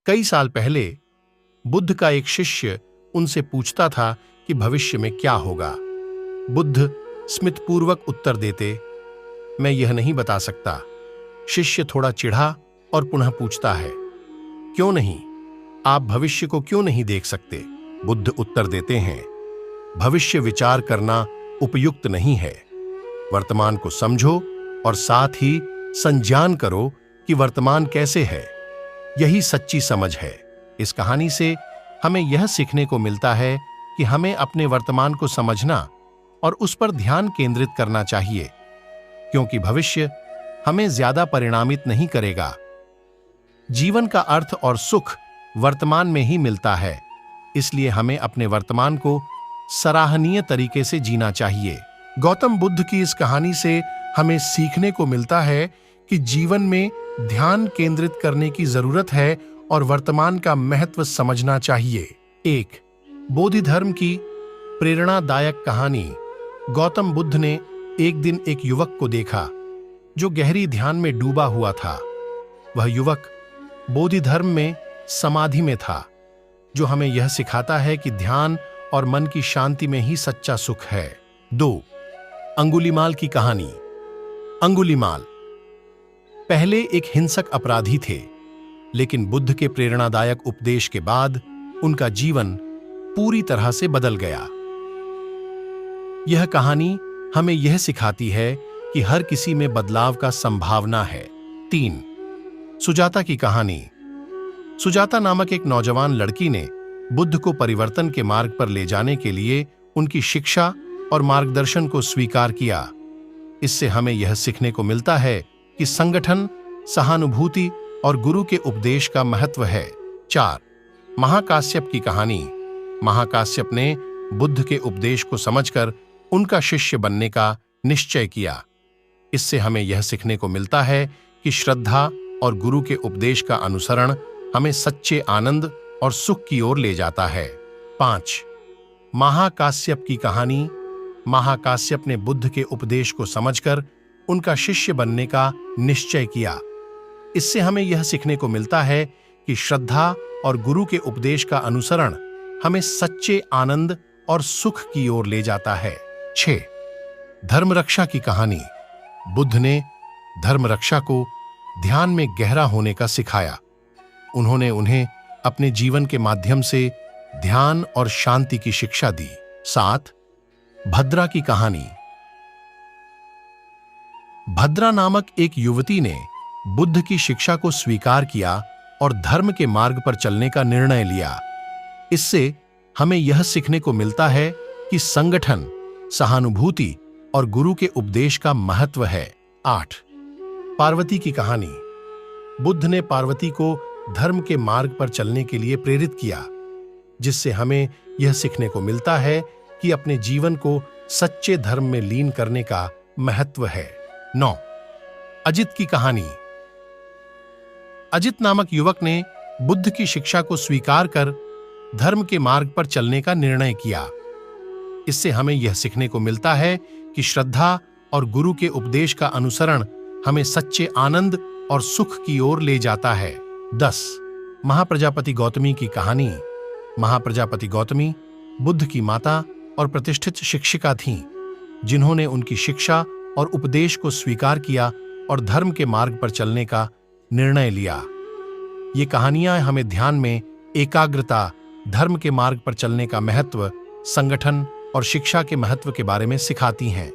कई साल पहले बुद्ध का एक शिष्य उनसे पूछता था कि भविष्य में क्या होगा। बुद्ध स्मितपूर्वक उत्तर देते, मैं यह नहीं बता सकता। शिष्य थोड़ा चिढ़ा और पुनः पूछता है, क्यों नहीं? आप भविष्य को क्यों नहीं देख सकते? बुद्ध उत्तर देते हैं, भविष्य विचार करना उपयुक्त नहीं है। वर्तमान को समझो और साथ ही संज्ञान करो कि वर्तमान कैसे है। यही सच्ची समझ है। इस कहानी से हमें यह सीखने को मिलता है कि हमें अपने वर्तमान को समझना और उस पर ध्यान केंद्रित करना चाहिए, क्योंकि भविष्य हमें ज्यादा परिणामित नहीं करेगा। जीवन का अर्थ और सुख वर्तमान में ही मिलता है, इसलिए हमें अपने वर्तमान को सराहनीय तरीके से जीना चाहिए। गौतम बुद्ध की इस कहानी से हमें सीखने को मिलता है कि जीवन में ध्यान केंद्रित करने की जरूरत है और वर्तमान का महत्व समझना चाहिए। एक बोधि धर्म की प्रेरणादायक कहानी। गौतम बुद्ध ने एक दिन एक युवक को देखा जो गहरी ध्यान में डूबा हुआ था। वह युवक बोधि धर्म में समाधि में था, जो हमें यह सिखाता है कि ध्यान और मन की शांति में ही सच्चा सुख है। 2 अंगुलीमाल की कहानी। अंगुलीमाल पहले एक हिंसक अपराधी थे, लेकिन बुद्ध के प्रेरणादायक उपदेश के बाद उनका जीवन पूरी तरह से बदल गया। यह कहानी हमें यह सिखाती है कि हर किसी में बदलाव का संभावना है। 3 सुजाता की कहानी। सुजाता नामक एक नौजवान लड़की ने बुद्ध को परिवर्तन के मार्ग पर ले जाने के लिए उनकी शिक्षा और मार्गदर्शन को स्वीकार किया। इससे हमें यह सीखने को मिलता है कि संगठन, सहानुभूति और गुरु के उपदेश का महत्व है। 4 महाकाश्यप की कहानी। महाकाश्यप ने बुद्ध के उपदेश को समझकर उनका शिष्य बनने का निश्चय किया। इससे हमें यह सीखने को मिलता है कि श्रद्धा और गुरु के उपदेश का अनुसरण हमें सच्चे आनंद और सुख की ओर ले जाता है। 5 महाकाश्यप की कहानी। महाकाश्यप ने बुद्ध के उपदेश को समझकर उनका शिष्य बनने का निश्चय किया। इससे हमें यह सीखने को मिलता है कि श्रद्धा और गुरु के उपदेश का अनुसरण हमें सच्चे आनंद और सुख की ओर ले जाता है। 6 धर्मरक्षा की कहानी। बुद्ध ने धर्मरक्षा को ध्यान में गहरा होने का सिखाया। उन्होंने उन्हें अपने जीवन के माध्यम से ध्यान और शांति की शिक्षा दी। 7 भद्रा की कहानी। भद्रा नामक एक युवती ने बुद्ध की शिक्षा को स्वीकार किया और धर्म के मार्ग पर चलने का निर्णय लिया। इससे हमें यह सीखने को मिलता है कि संगठन, सहानुभूति और गुरु के उपदेश का महत्व है। 8 पार्वती की कहानी। बुद्ध ने पार्वती को धर्म के मार्ग पर चलने के लिए प्रेरित किया, जिससे हमें यह सीखने को मिलता है कि अपने जीवन को सच्चे धर्म में लीन करने का महत्व है। 9 अजित की कहानी। अजित नामक युवक ने बुद्ध की शिक्षा को स्वीकार कर धर्म के मार्ग पर चलने का निर्णय किया। इससे हमें यह सीखने को मिलता है कि श्रद्धा और गुरु के उपदेश का अनुसरण हमें सच्चे आनंद और सुख की ओर ले जाता है। 10 महाप्रजापति गौतमी की कहानी। महाप्रजापति गौतमी बुद्ध की माता और प्रतिष्ठित शिक्षिका थीं, जिन्होंने उनकी शिक्षा और उपदेश को स्वीकार किया और धर्म के मार्ग पर चलने का निर्णय लिया। ये कहानियां हमें ध्यान में एकाग्रता, धर्म के मार्ग पर चलने का महत्व, संगठन और शिक्षा के महत्व के बारे में सिखाती हैं।